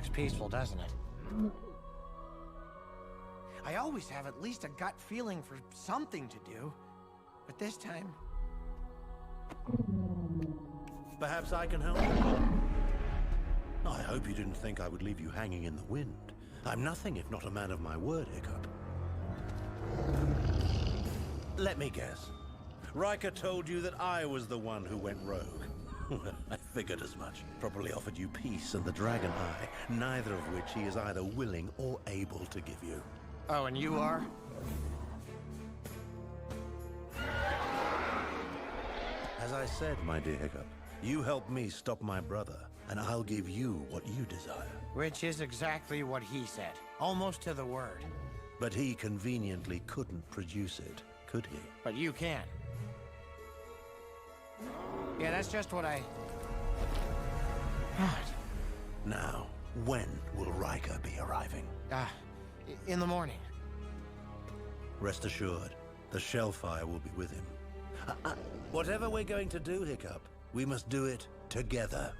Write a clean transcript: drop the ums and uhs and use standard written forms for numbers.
Looks peaceful, doesn't it? I always have at least a gut feeling for something to do. But this time... Perhaps I can help. I hope you didn't think I would leave you hanging in the wind. I'm nothing if not a man of my word, Hiccup. Let me guess. Riker told you that I was the one who went rogue. I figured as much. Probably offered you peace and the Dragon Eye, neither of which he is either willing or able to give you. Oh, and you are? As I said, my dear Hiccup, you help me stop my brother, and I'll give you what you desire. Which is exactly what he said. Almost to the word. But he conveniently couldn't produce it, could he? But you can. Yeah, that's just what I... Now, when will Riker be arriving? In the morning. Rest assured, the Shellfire will be with him. Whatever we're going to do, Hiccup, we must do it together.